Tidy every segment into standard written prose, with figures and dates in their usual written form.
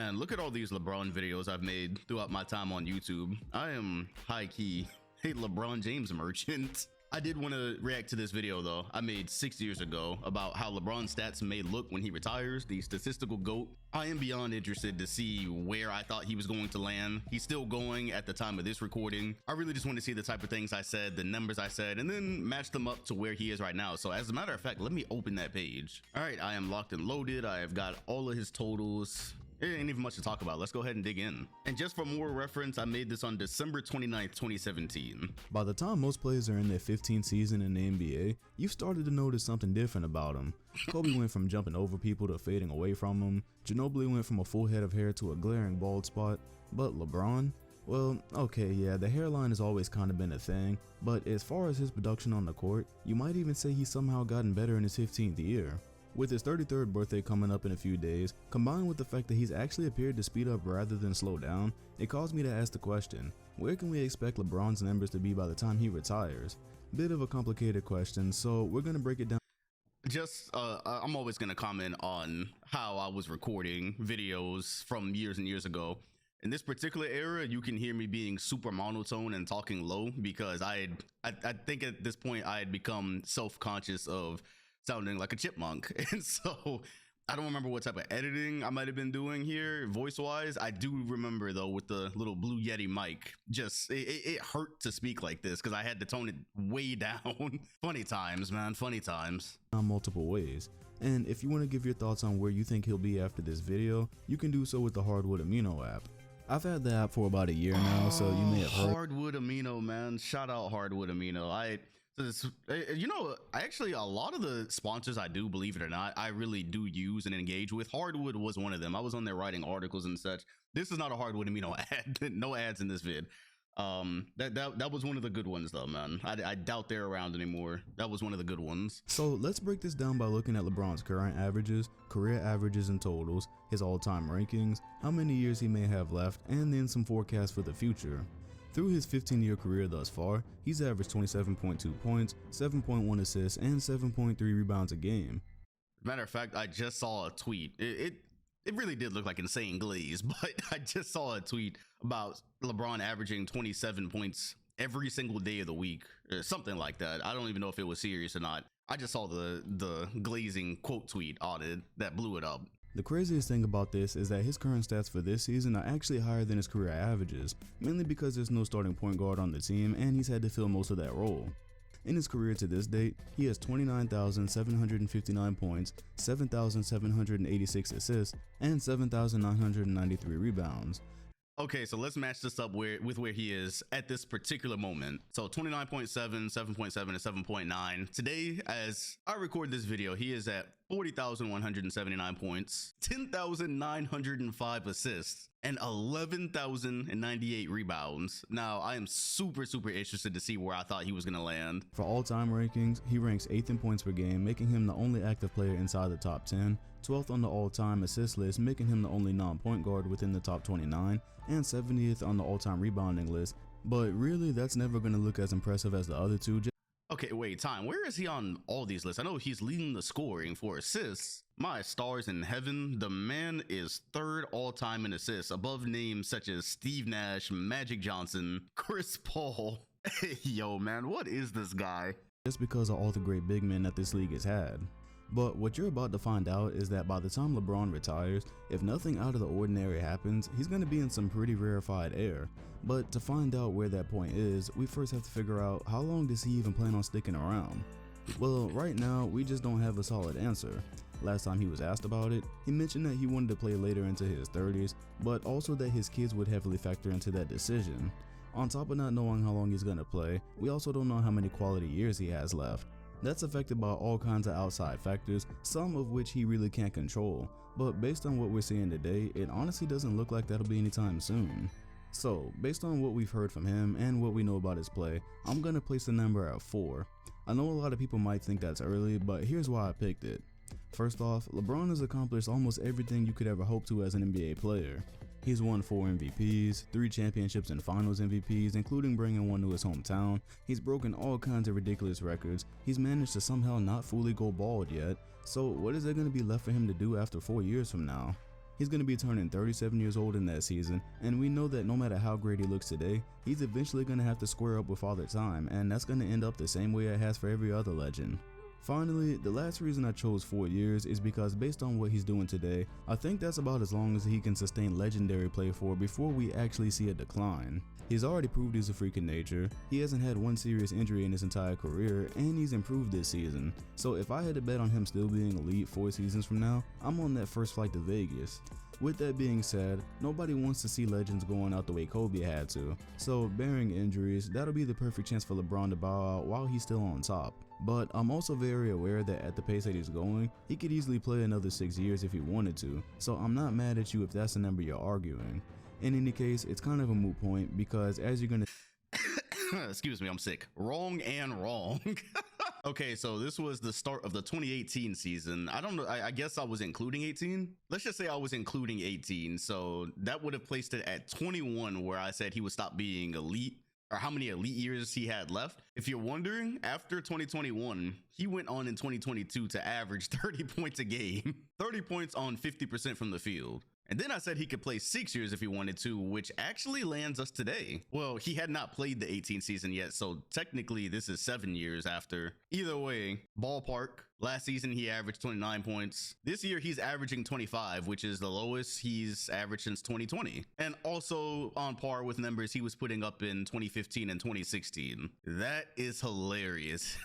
Man, look at all these LeBron videos I've made throughout my time on YouTube. I am high-key a LeBron James merchant. I did want to react to this video though I made 6 years ago about how LeBron's stats may look when he retires, the statistical GOAT. I am beyond interested to see where I thought he was going to land. He's still going at the time of this recording. I really just want to see the type of things I said, the numbers I said, and then match them up to where he is right now. So as a matter of fact, let me open that page. All right, I am locked and loaded. I have got all of his totals. It ain't even much to talk about. Let's go ahead and dig in. And just for more reference, I made this on December 29th, 2017. By the time most players are in their 15th season in the NBA, you've started to notice something different about them. Kobe went from jumping over people to fading away from them. Ginobili went from a full head of hair to a glaring bald spot. But LeBron? Well, okay, yeah, the hairline has always kind of been a thing, but as far as his production on the court, you might even say he's somehow gotten better in his 15th year. With his 33rd birthday coming up in a few days, combined with the fact that he's actually appeared to speed up rather than slow down, it caused me to ask the question, where can we expect LeBron's numbers to be by the time he retires? Bit of a complicated question, so we're gonna break it down. I'm always gonna comment on how I was recording videos from years and years ago. In this particular era, you can hear me being super monotone and talking low because I think at this point I had become self-conscious of sounding like a chipmunk. And so I don't remember what type of editing I might have been doing here voice wise. I do remember though with the little Blue Yeti mic, just it hurt to speak like this because I had to tone it way down. Funny times, man, funny times. Multiple ways. And if you want to give your thoughts on where you think he'll be after this video, you can do so with the Hardwood Amino app. I've had the app for about a year now, so you may have heard. Hardwood Amino, man. Shout out Hardwood Amino. You know, actually a lot of the sponsors I do, believe it or not, I really do use and engage with. Hardwood was one of them. I was on there writing articles and such. This is not a Hardwood Amino ad. No ads in this vid. That was one of the good ones though, man. I doubt they're around anymore. That was one of the good ones. So let's break this down by looking at LeBron's current averages, career averages and totals, his all-time rankings, how many years he may have left, and then some forecasts for the future. Through his 15-year career thus far, he's averaged 27.2 points, 7.1 assists, and 7.3 rebounds a game. Matter of fact, I just saw a tweet. It really did look like insane glaze, but I just saw a tweet about LeBron averaging 27 points every single day of the week, or something like that. I don't even know if it was serious or not. I just saw the glazing quote tweet on it that blew it up. The craziest thing about this is that his current stats for this season are actually higher than his career averages, mainly because there's no starting point guard on the team and he's had to fill most of that role. In his career to this date, he has 29,759 points, 7,786 assists, and 7,993 rebounds. Okay, so let's match this up with where he is at this particular moment. So 29.7, 7.7, and 7.9. Today, as I record this video, he is at 40,179 points, 10,905 assists, and 11,098 rebounds. Now, I am super interested to see where I thought he was going to land. For all-time rankings, he ranks 8th in points per game, making him the only active player inside the top 10, 12th on the all-time assist list, making him the only non-point guard within the top 29, and 70th on the all-time rebounding list. But really, that's never going to look as impressive as the other two. Okay, wait, time. Where is he on all these lists? I know he's leading the scoring for assists. My stars in heaven, the man is 3rd all-time in assists, above names such as Steve Nash, Magic Johnson, Chris Paul. Hey, yo, man, what is this guy? Just because of all the great big men that this league has had. But what you're about to find out is that by the time LeBron retires, if nothing out of the ordinary happens, he's going to be in some pretty rarefied air. But to find out where that point is, we first have to figure out how long does he even plan on sticking around. Well, right now, we just don't have a solid answer. Last time he was asked about it, he mentioned that he wanted to play later into his 30s, but also that his kids would heavily factor into that decision. On top of not knowing how long he's going to play, we also don't know how many quality years he has left. That's affected by all kinds of outside factors, some of which he really can't control, but based on what we're seeing today, it honestly doesn't look like that'll be anytime soon. So, based on what we've heard from him and what we know about his play, I'm gonna place the number at 4. I know a lot of people might think that's early, but here's why I picked it. First off, LeBron has accomplished almost everything you could ever hope to as an NBA player. He's won 4 MVPs, 3 championships and finals MVPs, including bringing one to his hometown. He's broken all kinds of ridiculous records. He's managed to somehow not fully go bald yet. So what is there going to be left for him to do after 4 years from now? He's going to be turning 37 years old in that season, and we know that no matter how great he looks today, he's eventually going to have to square up with Father Time, and that's going to end up the same way it has for every other legend. Finally, the last reason I chose 4 years is because based on what he's doing today, I think that's about as long as he can sustain legendary play for before we actually see a decline. He's already proved he's a freak in nature, he hasn't had one serious injury in his entire career, and he's improved this season. So if I had to bet on him still being elite 4 seasons from now, I'm on that first flight to Vegas. With that being said, nobody wants to see legends going out the way Kobe had to, so barring injuries, that'll be the perfect chance for LeBron to bow out while he's still on top. But I'm also very aware that at the pace that he's going, he could easily play another 6 years if he wanted to, so I'm not mad at you if that's the number you're arguing. In any case, it's kind of a moot point because as you're gonna excuse me, I'm sick. Wrong and wrong. Okay, so this was the start of the 2018 season. I don't know, I guess I was including 18. Let's just say I was including 18, so that would have placed it at 21 where I said he would stop being elite, or how many elite years he had left. If you're wondering, after 2021, he went on in 2022 to average 30 points a game, 30 points on 50% from the field. And then I said he could play 6 years if he wanted to, which actually lands us today. Well, he had not played the 18 season yet, so technically this is 7 years after. Either way, ballpark. Last season he averaged 29 points. This year he's averaging 25, which is the lowest he's averaged since 2020. And also on par with numbers he was putting up in 2015 and 2016. That is hilarious.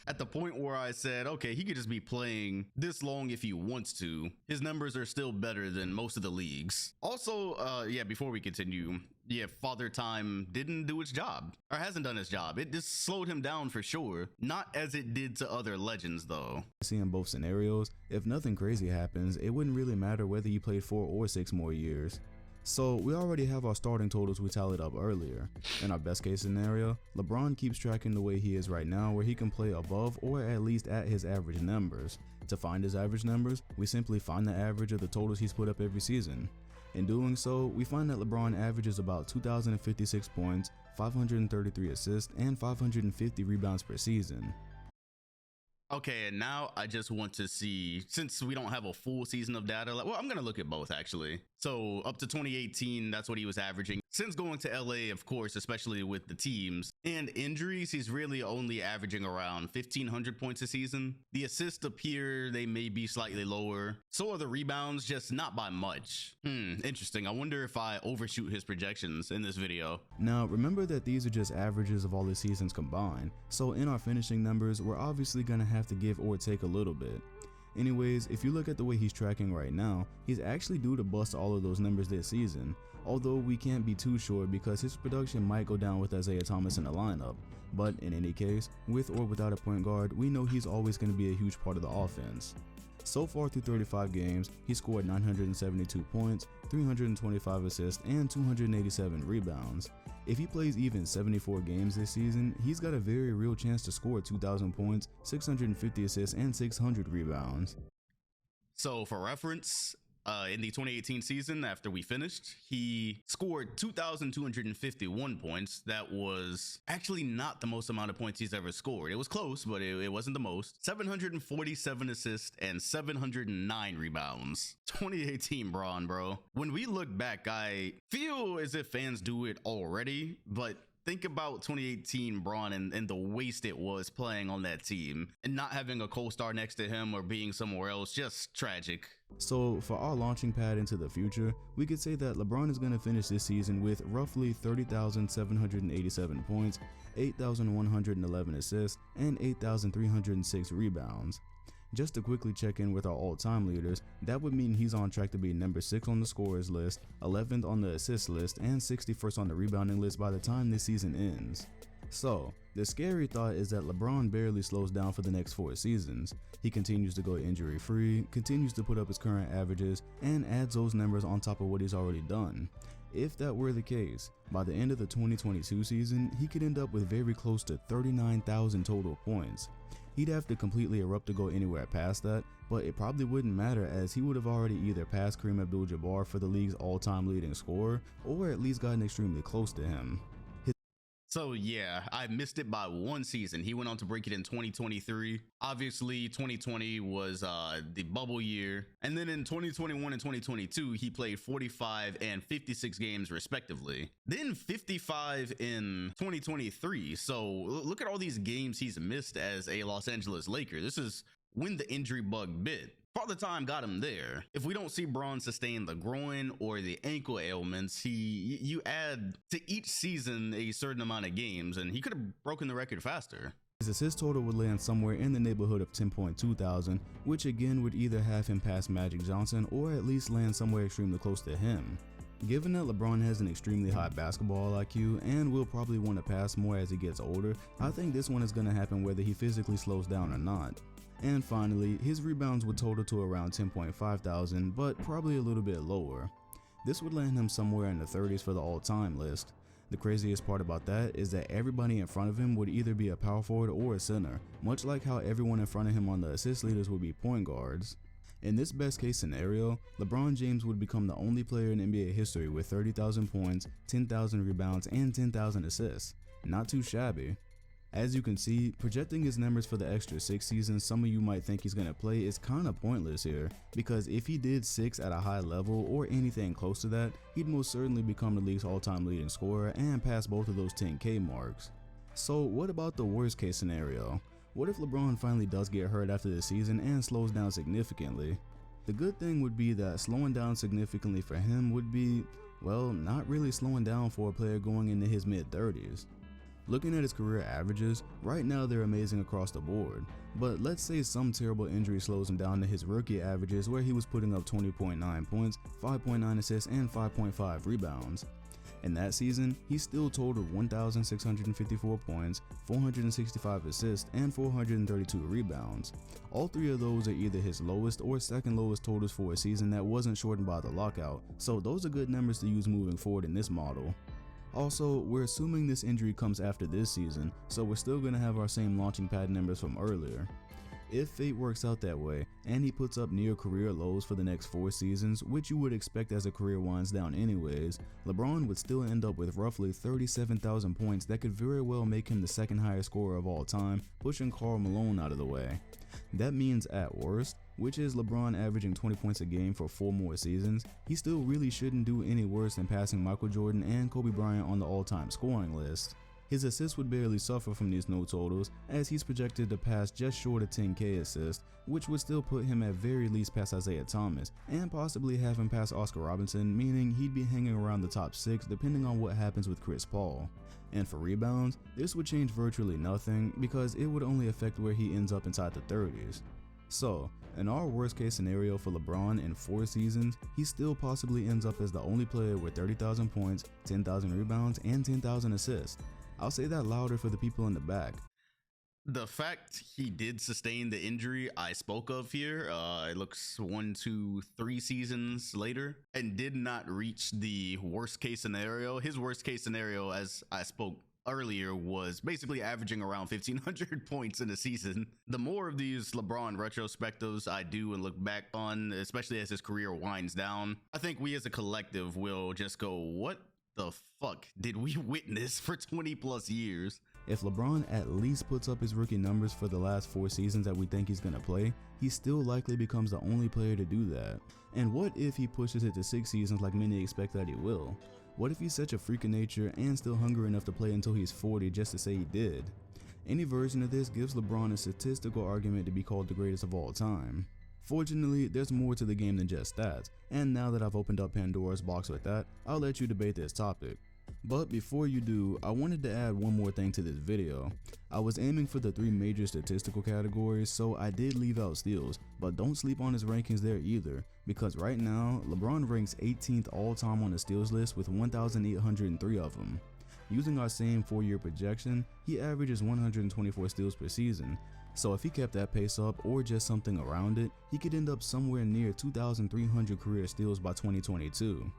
At the point where I said, okay, he could just be playing this long if he wants to. His numbers are still better than most of the leagues. Also, yeah, before we continue, yeah, Father Time didn't do its job, or hasn't done his job. It just slowed him down for sure. Not as it did to other legends though. see in both scenarios, if nothing crazy happens, it wouldn't really matter whether you played 4 or 6 more years. So we already have our starting totals we tallied up earlier. In our best case scenario, LeBron keeps tracking the way he is right now where he can play above or at least at his average numbers. To find his average numbers, we simply find the average of the totals he's put up every season. In doing so, we find that LeBron averages about 2,056 points, 533 assists, and 550 rebounds per season. Okay, and now I just want to see, since we don't have a full season of data, well, I'm going to look at both actually. So up to 2018, that's what he was averaging. Since going to LA, of course, especially with the teams and injuries, he's really only averaging around 1,500 points a season. The assists appear they may be slightly lower. So are the rebounds, just not by much. Interesting. I wonder if I overshoot his projections in this video. Now, remember that these are just averages of all the seasons combined. So in our finishing numbers, we're obviously going to have to give or take a little bit. Anyways, if you look at the way he's tracking right now, he's actually due to bust all of those numbers this season, although we can't be too sure because his production might go down with Isaiah Thomas in the lineup. But in any case, with or without a point guard, we know he's always going to be a huge part of the offense. So far through 35 games, he scored 972 points, 325 assists, and 287 rebounds. If he plays even 74 games this season, he's got a very real chance to score 2,000 points, 650 assists, and 600 rebounds. So for reference, in the 2018 season, after we finished, he scored 2,251 points. That was actually not the most amount of points he's ever scored. It was close, but it wasn't the most. 747 assists and 709 rebounds. 2018 Bron, bro. When we look back, I feel as if fans do it already, but think about 2018 Bron and the waste it was playing on that team and not having a co-star next to him or being somewhere else. Just tragic. So for our launching pad into the future, we could say that LeBron is going to finish this season with roughly 30,787 points, 8,111 assists, and 8,306 rebounds. Just to quickly check in with our all-time leaders, that would mean he's on track to be number 6 on the scorers list, 11th on the assist list, and 61st on the rebounding list by the time this season ends. So, the scary thought is that LeBron barely slows down for the next 4 seasons. He continues to go injury-free, continues to put up his current averages, and adds those numbers on top of what he's already done. If that were the case, by the end of the 2022 season, he could end up with very close to 39,000 total points. He'd have to completely erupt to go anywhere past that, but it probably wouldn't matter as he would have already either passed Kareem Abdul-Jabbar for the league's all-time leading scorer, or at least gotten extremely close to him. So yeah, I missed it by one season. He went on to break it in 2023. Obviously, 2020 was the bubble year. And then in 2021 and 2022, he played 45 and 56 games respectively. Then 55 in 2023. So look at all these games he's missed as a Los Angeles Laker. This is when the injury bug bit. Father Time got him there. If we don't see Bron sustain the groin or the ankle ailments, you add to each season a certain amount of games, and he could have broken the record faster. His assist total would land somewhere in the neighborhood of 10.2 thousand, which again would either have him pass Magic Johnson or at least land somewhere extremely close to him. Given that LeBron has an extremely high basketball IQ and will probably want to pass more as he gets older, I think this one is going to happen whether he physically slows down or not. And finally, his rebounds would total to around 10.5 thousand, but probably a little bit lower. This would land him somewhere in the 30s for the all-time list. The craziest part about that is that everybody in front of him would either be a power forward or a center, much like how everyone in front of him on the assist leaders would be point guards. In this best case scenario, LeBron James would become the only player in NBA history with 30,000 points, 10,000 rebounds, and 10,000 assists. Not too shabby. As you can see, projecting his numbers for the extra 6 seasons some of you might think he's going to play is kinda pointless here, because if he did 6 at a high level or anything close to that, he'd most certainly become the league's all-time leading scorer and pass both of those 10K marks. So what about the worst case scenario? What if LeBron finally does get hurt after the season and slows down significantly? The good thing would be that slowing down significantly for him would be, well, not really slowing down for a player going into his mid-30s. Looking at his career averages, right now they're amazing across the board, but let's say some terrible injury slows him down to his rookie averages where he was putting up 20.9 points, 5.9 assists, and 5.5 rebounds. In that season, he still totaled 1,654 points, 465 assists, and 432 rebounds. All three of those are either his lowest or second lowest totals for a season that wasn't shortened by the lockout, so those are good numbers to use moving forward in this model. Also, we're assuming this injury comes after this season, so we're still going to have our same launching pad numbers from earlier. If fate works out that way, and he puts up near career lows for the next 4 seasons, which you would expect as a career winds down anyways, LeBron would still end up with roughly 37,000 points that could very well make him the second highest scorer of all time, pushing Karl Malone out of the way. That means at worst, which is LeBron averaging 20 points a game for 4 more seasons, he still really shouldn't do any worse than passing Michael Jordan and Kobe Bryant on the all-time scoring list. His assists would barely suffer from these no totals, as he's projected to pass just short of 10K assists, which would still put him at very least past Isaiah Thomas, and possibly have him pass Oscar Robertson, meaning he'd be hanging around the top 6 depending on what happens with Chris Paul. And for rebounds, this would change virtually nothing because it would only affect where he ends up inside the 30s. So, in our worst case scenario for LeBron in 4 seasons, he still possibly ends up as the only player with 30,000 points, 10,000 rebounds, and 10,000 assists. I'll say that louder for the people in the back. The fact he did sustain the injury I spoke of here, it looks 1, 2, 3 seasons later, and did not reach the worst case scenario. His worst case scenario, as I spoke earlier, was basically averaging around 1,500 points in a season. The more of these LeBron retrospectives I do and look back on, especially as his career winds down, I think we as a collective will just go, what the fuck did we witness for 20 plus years? If LeBron at least puts up his rookie numbers for the last 4 seasons that we think he's gonna play, he still likely becomes the only player to do that. And what if he pushes it to 6 seasons like many expect that he will? What if he's such a freak of nature and still hungry enough to play until he's 40 just to say he did? Any version of this gives LeBron a statistical argument to be called the greatest of all time. Fortunately, there's more to the game than just stats, and now that I've opened up Pandora's box with that, I'll let you debate this topic. But before you do, I wanted to add one more thing to this video. I was aiming for the 3 major statistical categories, so I did leave out steals, but don't sleep on his rankings there either, because right now, LeBron ranks 18th all time on the steals list with 1,803 of them. Using our same 4-year projection, he averages 124 steals per season, so if he kept that pace up or just something around it, he could end up somewhere near 2,300 career steals by 2022.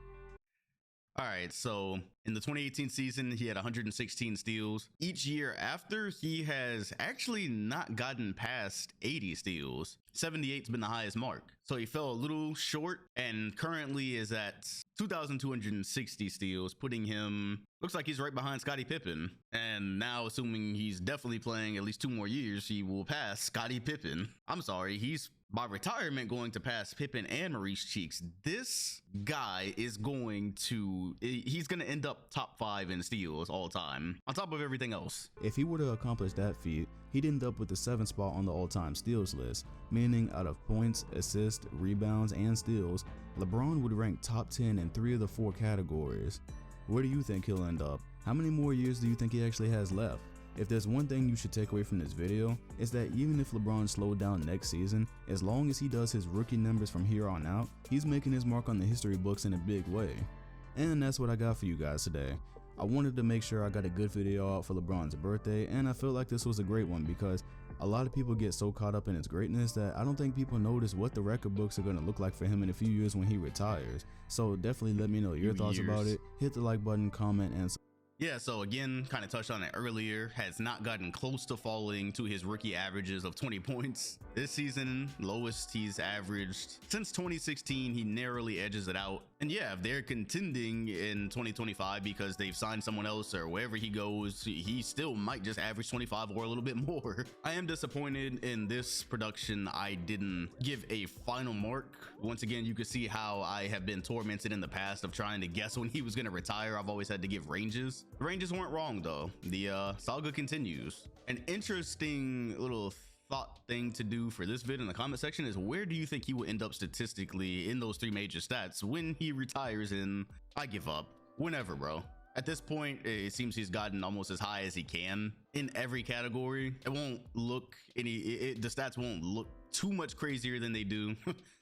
All right, so in the 2018 season, he had 116 steals. Each year after, he has actually not gotten past 80 steals. 78's been the highest mark. So he fell a little short and currently is at 2,260 steals, putting him, looks like he's right behind Scottie Pippen. And now, assuming he's definitely playing at least 2 more years, he will pass Scottie Pippen. I'm sorry, he's by retirement going to pass Pippen and Maurice Cheeks. This guy is going to, he's going to end up top 5 in steals all time, on top of everything else. If he were to accomplish that feat, he'd end up with the 7th spot on the all-time steals list, meaning out of points, assists, rebounds, and steals, LeBron would rank top 10 in 3 of the 4 categories. Where do you think he'll end up? How many more years do you think he actually has left? If there's one thing you should take away from this video, it's that even if LeBron slowed down next season, as long as he does his rookie numbers from here on out, he's making his mark on the history books in a big way. And that's what I got for you guys today. I wanted to make sure I got a good video out for LeBron's birthday, and I feel like this was a great one because a lot of people get so caught up in his greatness that I don't think people notice what the record books are going to look like for him in a few years when he retires. So definitely let me know your thoughts about it. Hit the like button, comment, and yeah, so again, kind of touched on it earlier, has not gotten close to falling to his rookie averages of 20 points. This season, lowest he's averaged since 2016, he narrowly edges it out. And yeah, if they're contending in 2025 because they've signed someone else or wherever he goes, he still might just average 25 or a little bit more. I am disappointed in this production. I didn't give a final mark. Once again, you can see how I have been tormented in the past of trying to guess when he was going to retire. I've always had to give ranges. The ranges weren't wrong though. The saga continues. An interesting little thought thing to do for this vid in the comment section is, where do you think he will end up statistically in those 3 major stats when he retires in, I give up, whenever, bro. At this point, it seems he's gotten almost as high as he can in every category. It won't look the stats won't look too much crazier than they do.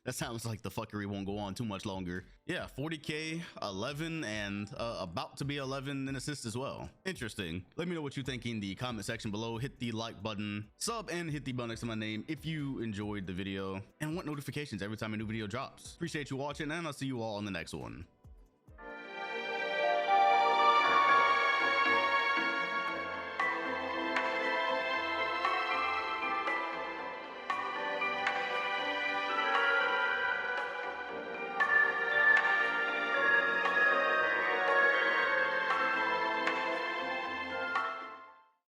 That sounds like the fuckery won't go on too much longer. Yeah, 40k, 11, and about to be 11 in assists as well. Interesting. Let me know what you think in the comment section below. Hit the like button, sub, and hit the bell next to my name if you enjoyed the video and want notifications every time a new video drops. Appreciate you watching, and I'll see you all on the next one.